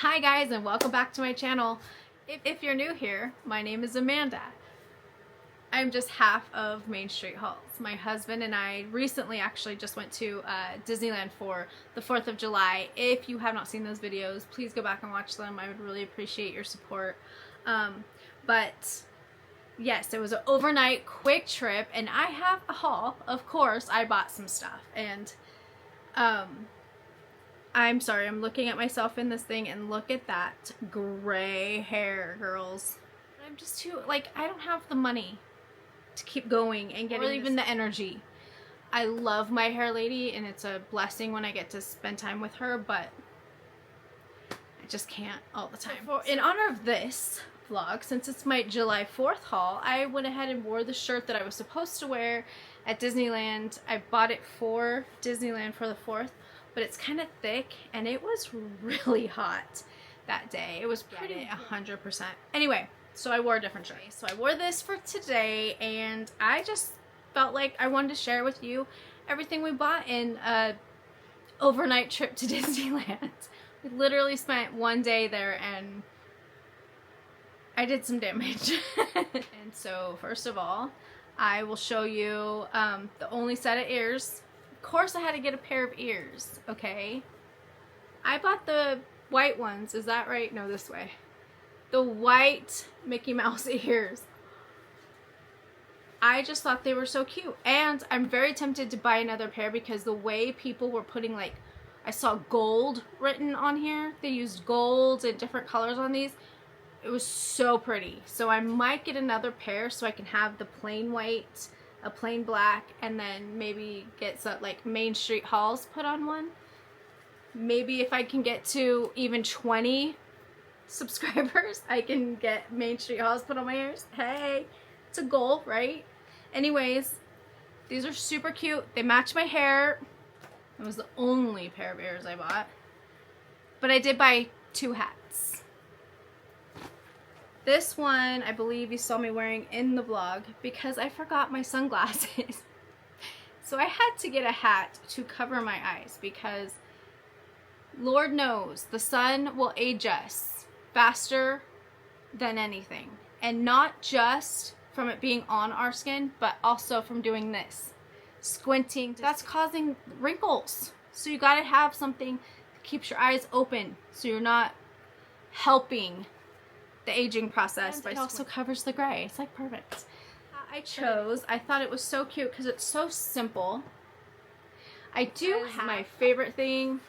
Hi guys, and welcome back to my channel. If you're new here, my name is Amanda. I'm just half of Main Street Hauls. My husband and I recently actually just went to Disneyland for the 4th of July. If you have not seen those videos, please go back and watch them. I would really appreciate your support. But yes, it was an overnight quick trip, and I have a haul. Of course, I bought some stuff, and I'm sorry, I'm looking at myself in this thing, and look at that gray hair, girls. I'm just too, like, I don't have the money to keep going and getting, or even the energy. I love my hair lady, and it's a blessing when I get to spend time with her, but I just can't all the time. In honor of this vlog, since it's my July 4th haul, I went ahead and wore the shirt that I was supposed to wear at Disneyland. I bought it for Disneyland for the 4th, but it's kind of thick, and it was really hot that day. It was pretty 100%. Anyway, so I wore a different shirt. So I wore this for today, and I just felt like I wanted to share with you everything we bought in a overnight trip to Disneyland. We literally spent one day there, and I did some damage. And so first of all, I will show you the only set of ears. Of course I had to get a pair of ears, okay? I bought the white ones. Is that right? No, this way. The white Mickey Mouse ears. I just thought they were so cute. And I'm very tempted to buy another pair because the way people were putting, like, I saw gold written on here. They used gold and different colors on these. It was so pretty. So I might get another pair so I can have the plain white, a plain black, and then maybe get some, like, Main Street Hauls put on one. Maybe if I can get to even 20 subscribers, I can get Main Street Hauls put on my ears. Hey, it's a goal, right? Anyways, these are super cute. They match my hair. It was the only pair of ears I bought. But I did buy 2 hats. This one, I believe you saw me wearing in the vlog because I forgot my sunglasses. So I had to get a hat to cover my eyes because Lord knows the sun will age us faster than anything. And not just from it being on our skin, but also from doing this. Squinting. That's causing wrinkles. So you gotta have something that keeps your eyes open so you're not helping the aging process, but it also covers the gray. It's like perfect. I thought it was so cute because it's so simple. I do have my favorite thing.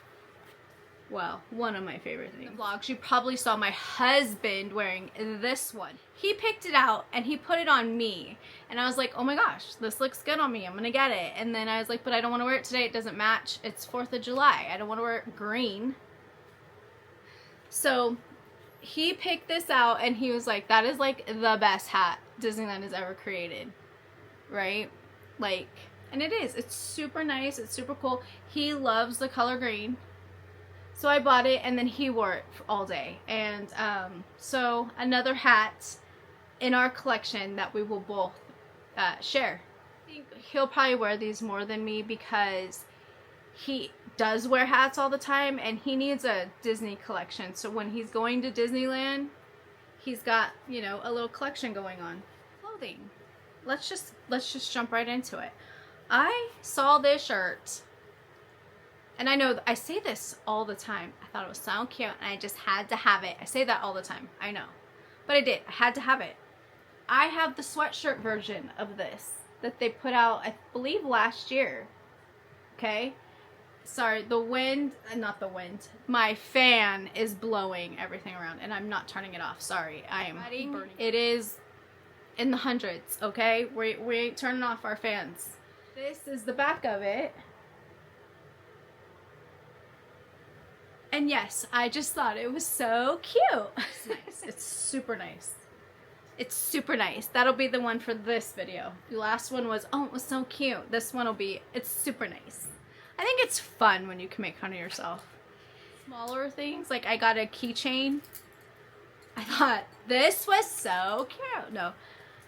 Well, one of my favorite things. In the vlogs, you probably saw my husband wearing this one. He picked it out and he put it on me. And I was like, oh my gosh, this looks good on me. I'm gonna get it. And then I was like, but I don't want to wear it today. It doesn't match. It's 4th of July. I don't want to wear it green. So he picked this out and he was like, that is like the best hat Disneyland has ever created. Right? Like, and it is. It's super nice. It's super cool. He loves the color green. So I bought it, and then he wore it all day. And so another hat in our collection that we will both share. I think he'll probably wear these more than me because he does wear hats all the time, and he needs a Disney collection. So when he's going to Disneyland, he's got, you know, a little collection going on. Clothing. Let's just jump right into it. I saw this shirt. And I know I say this all the time. I thought it was so cute and I just had to have it. I say that all the time. I know. But I did. I had to have it. I have the sweatshirt version of this that they put out, I believe, last year. Okay? Sorry, the wind, not the wind. My fan is blowing everything around and I'm not turning it off. Sorry. I am burning. It is in the hundreds, okay? We ain't turning off our fans. This is the back of it. And yes, I just thought it was so cute. It's nice. It's super nice. It's super nice. That'll be the one for this video. The last one was, oh, it was so cute. This one will be, it's super nice. I think it's fun when you can make fun of yourself. Smaller things, like I got a keychain. I thought this was so cute. No,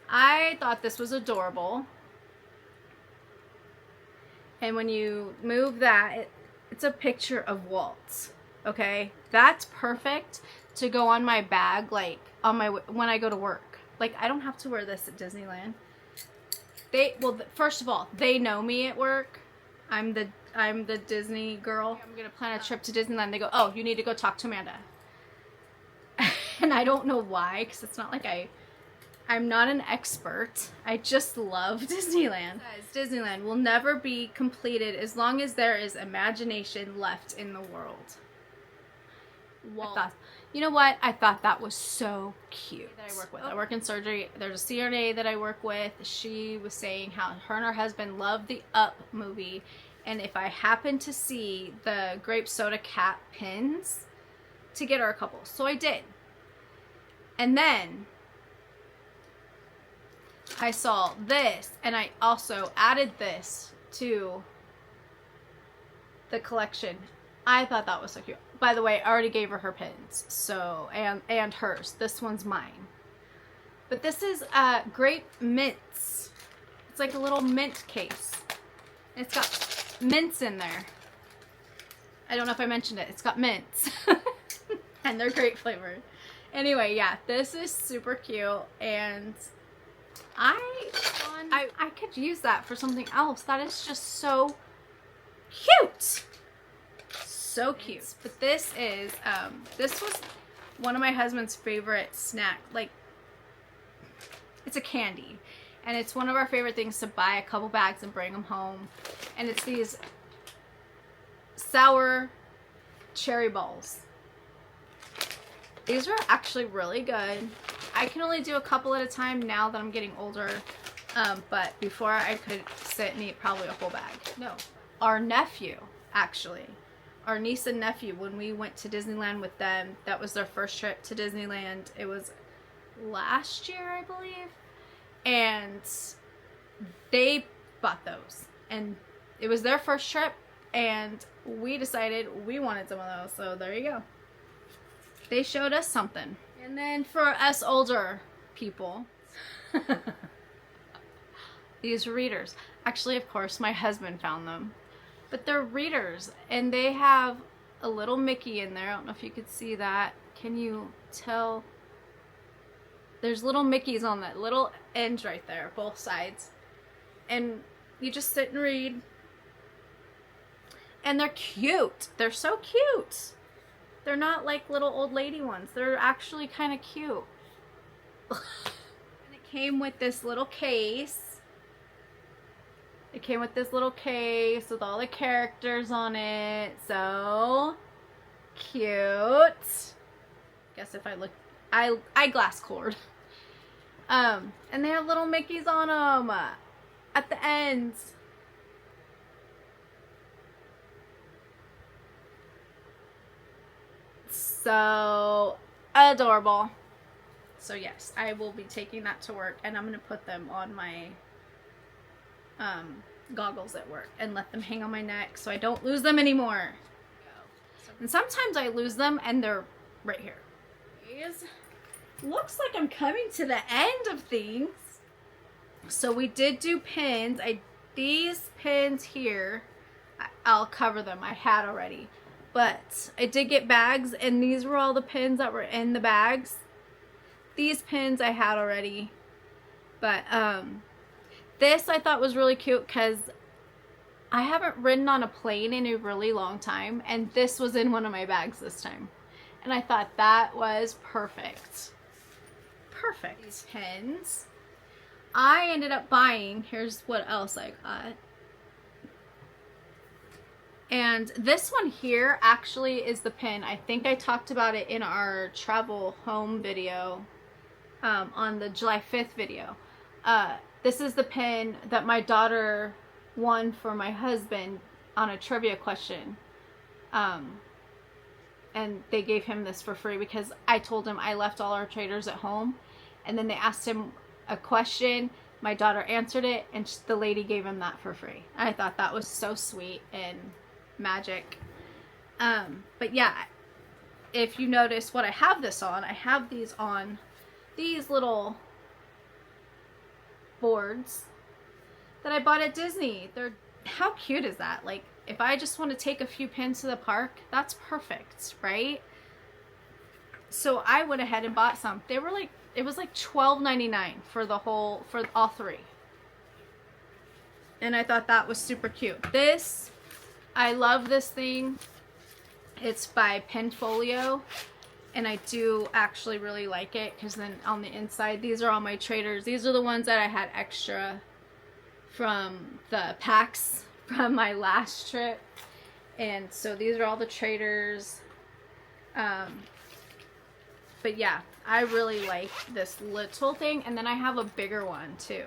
I thought this was adorable. And when you move that, it's a picture of Walt. Okay, that's perfect to go on my bag, like on my when I go to work. Like I don't have to wear this at Disneyland. First of all, they know me at work. I'm the Disney girl. I'm gonna plan a trip to Disneyland. They go, oh, you need to go talk to Amanda. And I don't know why, because it's not like I'm not an expert. I just love Disneyland. Disneyland will never be completed as long as there is imagination left in the world. Well, you know what? I thought that was so cute. That I work with. I work in surgery. There's a CRNA that I work with. She was saying how her and her husband loved the Up movie, and if I happen to see the grape soda cap pins, to get her a couple. So I did. And then I saw this, and I also added this to the collection. I thought that was so cute. By the way, I already gave her her pins, so and hers. This one's mine. But this is grape mints. It's like a little mint case. It's got mints in there. I don't know if I mentioned it. It's got mints, and they're grape flavored. Anyway, yeah, this is super cute, and I could use that for something else. That is just so cute. So cute. But this is this was one of my husband's favorite snack. Like, it's a candy, and it's one of our favorite things to buy a couple bags and bring them home. And it's these sour cherry balls. These are actually really good. I can only do a couple at a time now that I'm getting older, but before I could sit and eat probably a whole bag. No, our nephew, actually. Our niece and nephew, when we went to Disneyland with them, that was their first trip to Disneyland. It was last year, I believe. And they bought those. And it was their first trip, and we decided we wanted some of those. So there you go. They showed us something. And then for us older people, these readers. Actually, of course, my husband found them. But they're readers, and they have a little Mickey in there. I don't know if you could see that. Can you tell? There's little Mickeys on that little end right there, both sides. And you just sit and read. And they're cute. They're so cute. They're not like little old lady ones. They're actually kind of cute. And it came with this little case. It came with this little case with all the characters on it. So cute. Guess if I look, I glass cord. And they have little Mickeys on them at the ends. So adorable. So yes, I will be taking that to work, and I'm going to put them on my goggles at work and let them hang on my neck so I don't lose them anymore. And sometimes I lose them and they're right here. Looks like I'm coming to the end of things. So we did do pins. These pins here, I'll cover them. I had already. But I did get bags, and these were all the pins that were in the bags. These pins I had already. But this I thought was really cute because I haven't ridden on a plane in a really long time, and this was in one of my bags this time. And I thought that was perfect. Perfect. These pins. I ended up buying, here's what else I got. And this one here actually is the pin. I think I talked about it in our travel home video on the July 5th video. This is the pin that my daughter won for my husband on a trivia question. And they gave him this for free because I told him I left all our traders at home. And then they asked him a question. My daughter answered it, and the lady gave him that for free. I thought that was so sweet and magic. But yeah, if you notice what I have this on, I have these on these little boards that I bought at Disney. How cute is that? Like, if I just want to take a few pins to the park, that's perfect, right? So I went ahead and bought some. They were like, it was like $12.99 for for all three. And I thought that was super cute. This, I love this thing. It's by Penfolio. And I do actually really like it because then on the inside, these are all my traders. These are the ones that I had extra from the packs from my last trip. And so these are all the traders. But yeah, I really like this little thing. And then I have a bigger one too.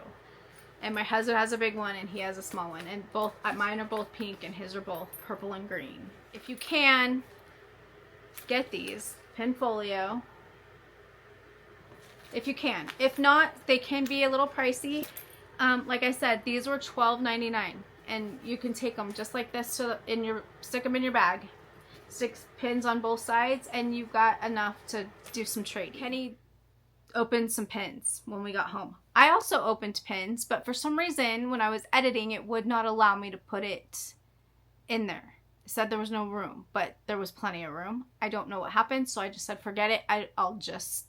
And my husband has a big one and he has a small one. And both, mine are both pink and his are both purple and green. If you can, get these. Penfolio. If you can. If not, they can be a little pricey. Like I said, these were $12.99. And you can take them just like this, stick them in your bag. 6 pins on both sides, and you've got enough to do some trading. Kenny opened some pins when we got home. I also opened pins, but for some reason, when I was editing, it would not allow me to put it in there. It said there was no room, but there was plenty of room. I don't know what happened, so I just said, forget it. I'll just...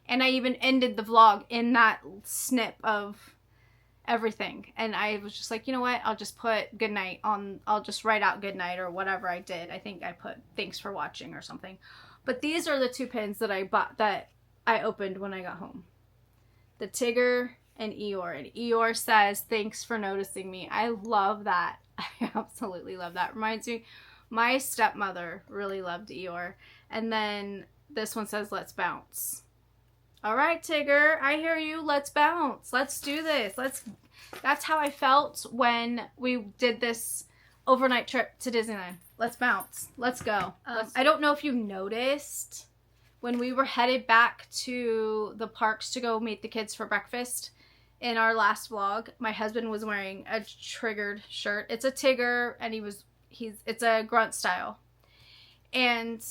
And I even ended the vlog in that snip of everything. And I was just like, you know what? I'll just put good night on, I'll just write out good night or whatever I did. I think I put thanks for watching or something. But these are the 2 pins that I bought, that I opened when I got home. The Tigger and Eeyore. And Eeyore says, thanks for noticing me. I love that. I absolutely love that. Reminds me, my stepmother really loved Eeyore. And then this one says, let's bounce. All right, Tigger, I hear you. Let's bounce. Let's do this. That's how I felt when we did this overnight trip to Disneyland. Let's bounce. Let's go. I don't know if you noticed when we were headed back to the parks to go meet the kids for breakfast in our last vlog, my husband was wearing a triggered shirt. It's a Tigger, and it's a grunt style. And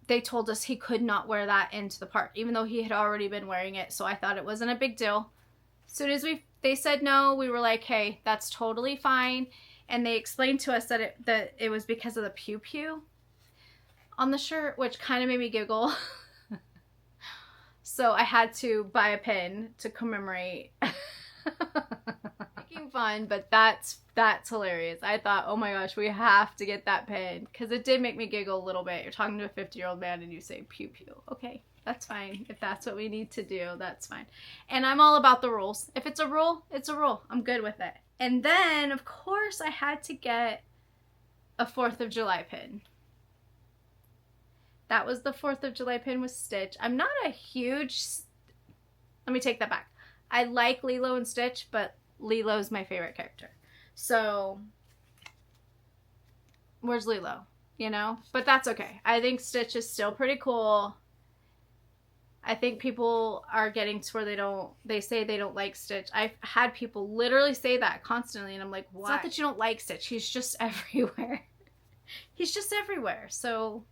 they told us he could not wear that into the park, even though he had already been wearing it. So I thought it wasn't a big deal. As soon as they said no, we were like, hey, that's totally fine. And they explained to us that it was because of the pew pew on the shirt, which kind of made me giggle. So I had to buy a pin to commemorate. Making fun, but that's hilarious. I thought, oh my gosh, we have to get that pin, because it did make me giggle a little bit. You're talking to a 50-year-old man and you say pew pew. Okay, that's fine. If that's what we need to do, that's fine. And I'm all about the rules. If it's a rule, it's a rule. I'm good with it. And then, of course, I had to get a 4th of July pin. That was the 4th of July pin with Stitch. I'm not a huge... Let me take that back. I like Lilo and Stitch, but Lilo's my favorite character. So, where's Lilo? You know? But that's okay. I think Stitch is still pretty cool. I think people are getting to where they say they don't like Stitch. I've had people literally say that constantly, and I'm like, why? It's not that you don't like Stitch. He's just everywhere. He's just everywhere. So,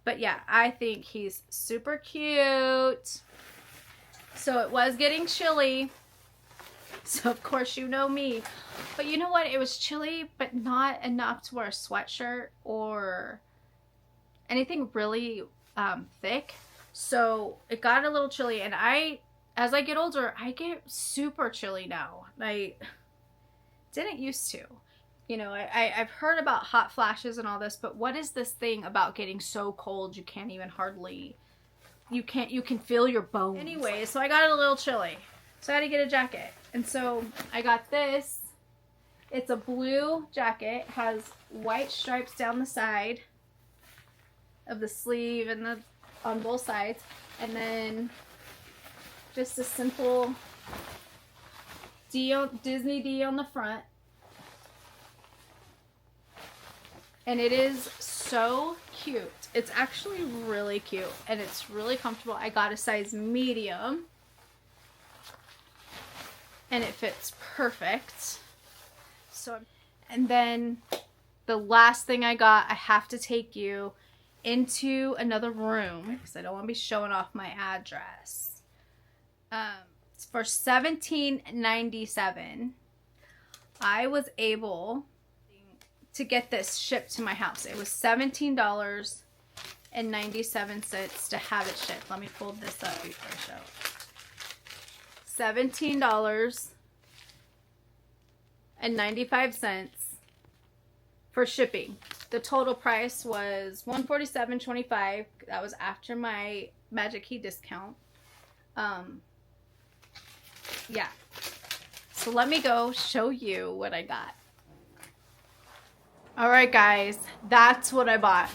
but yeah, I think he's super cute. So it was getting chilly. So of course you know me. But you know what? It was chilly, but not enough to wear a sweatshirt or anything really thick. So it got a little chilly, and as I get older, I get super chilly now. I didn't used to. You know, I've heard about hot flashes and all this, but what is this thing about getting so cold you can't even hardly, you can feel your bones. Anyway, so I got a little chilly. So I had to get a jacket. And so I got this. It's a blue jacket, has white stripes down the side of the sleeve and on both sides. And then just a simple Disney D on the front. And it is so cute. It's actually really cute, and it's really comfortable. I got a size medium, and it fits perfect. So, and then the last thing I got, I have to take you into another room because I don't want to be showing off my address. It's for $17.97. I was able to get this shipped to my house. It was $17.97 to have it shipped. Let me fold this up before I show it. $17.95 for shipping. The total price was $147.25. That was after my Magic Key discount. Yeah. So let me go show you what I got. All right, guys, that's what I bought.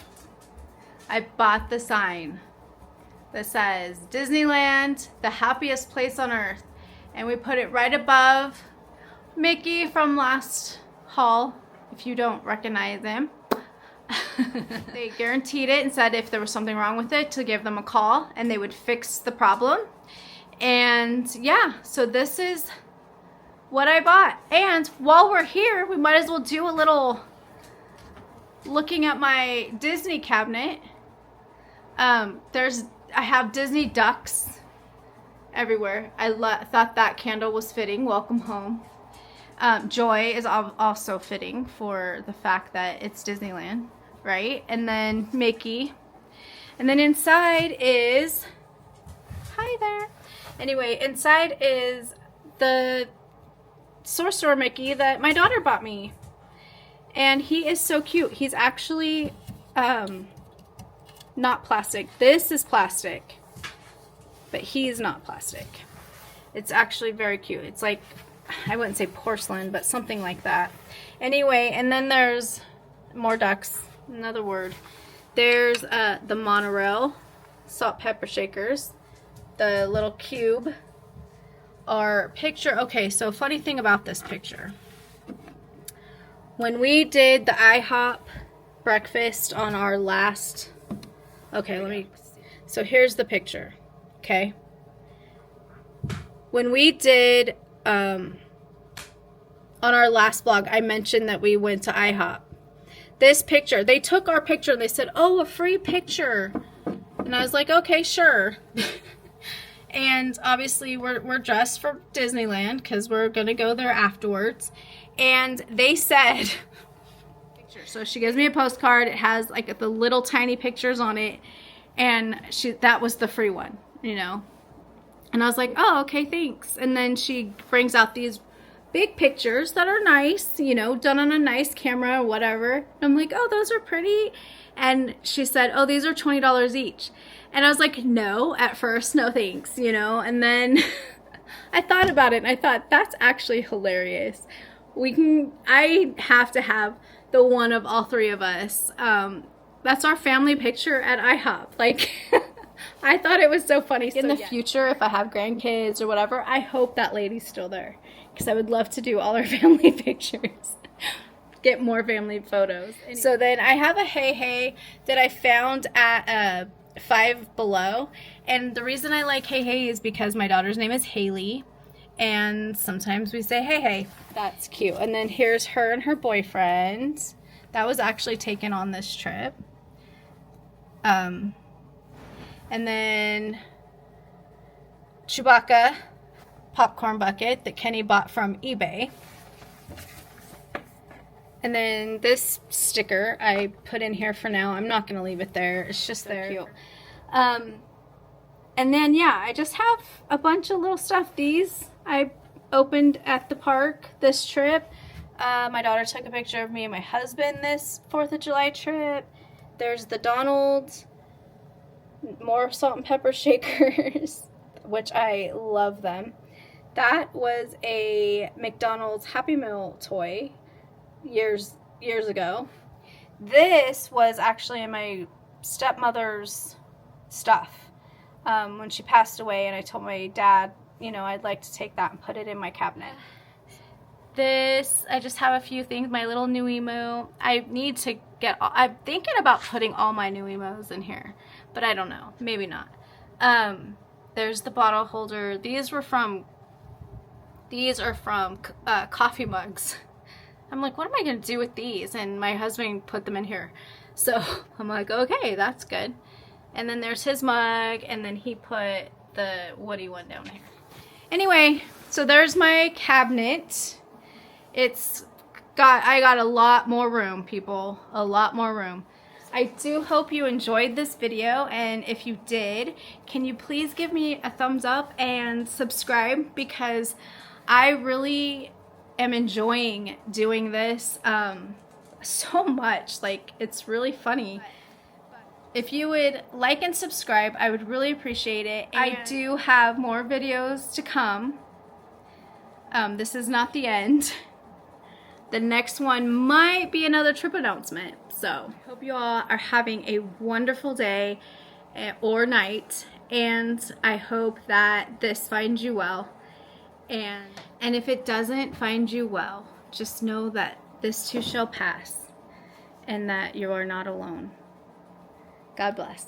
I bought the sign that says Disneyland, the happiest place on earth. And we put it right above Mickey from last haul, if you don't recognize him. They guaranteed it and said if there was something wrong with it to give them a call and they would fix the problem. And yeah, so this is what I bought. And while we're here, we might as well do a little looking at my Disney cabinet. I have Disney ducks everywhere. I thought that candle was fitting. Welcome home. Joy is also fitting for the fact that it's Disneyland, right? And then Mickey. And then inside is, hi there. Anyway, inside is the Sorcerer Mickey that my daughter bought me. And he is so cute. He's actually not plastic. This is plastic, but he's not plastic. It's actually very cute. It's like, I wouldn't say porcelain, but something like that. Anyway, and then there's more ducks, another word. There's the monorail salt pepper shakers, the little cube, our picture. Okay, so funny thing about this picture. When we did the IHOP breakfast on our last, so here's the picture, okay? When we did, on our last vlog, I mentioned that we went to IHOP. This picture, they took our picture and they said, oh, a free picture. And I was like, okay, sure. And obviously we're dressed for Disneyland because we're going to go there afterwards. And they said, so she gives me a postcard. It has like the little tiny pictures on it. And that was the free one, you know. And I was like, oh, okay, thanks. And then she brings out these big pictures that are nice, you know, done on a nice camera or whatever. And I'm like, oh, those are pretty. And she said, oh, these are $20 each. And I was like, no, at first, no thanks, you know. And then I thought about it and I thought, that's actually hilarious. I have to have the one of all three of us. That's our family picture at IHOP. Like, I thought it was so funny. In the future, if I have grandkids or whatever, I hope that lady's still there. Because I would love to do all our family pictures. Get more family photos. Anyway. So then I have a Hey Hey that I found at Five Below. And the reason I like Hey Hey is because my daughter's name is Haley. And sometimes we say Hey Hey. That's cute. And then here's her and her boyfriend. That was actually taken on this trip. And then Chewbacca popcorn bucket that Kenny bought from eBay. And then this sticker I put in here for now. I'm not going to leave it there. It's just so there. Cute. And then, yeah, I just have a bunch of little stuff. These I opened at the park this trip. My daughter took a picture of me and my husband this 4th of July trip. There's the Donald's. More salt and pepper shakers, which I love them. That was a McDonald's Happy Meal toy years ago. This was actually in my stepmother's stuff when she passed away, and I told my dad, you know, I'd like to take that and put it in my cabinet. This, I just have a few things. My little new emo. I need to get, I'm thinking about putting all my new emos in here, but I don't know. Maybe not. There's the bottle holder. These are from coffee mugs. I'm like, what am I going to do with these? And my husband put them in here. So I'm like, okay, that's good. And then there's his mug, and then he put the Woody one down here. Anyway, so there's my cabinet. It's I got a lot more room, people. A lot more room. I do hope you enjoyed this video, and if you did, can you please give me a thumbs up and subscribe, because I really am enjoying doing this so much. Like, it's really funny. If you would like and subscribe, I would really appreciate it. I do have more videos to come. This is not the end. The next one might be another trip announcement. So, I hope you all are having a wonderful day or night, and I hope that this finds you well. And if it doesn't find you well, just know that this too shall pass, and that you are not alone. God bless.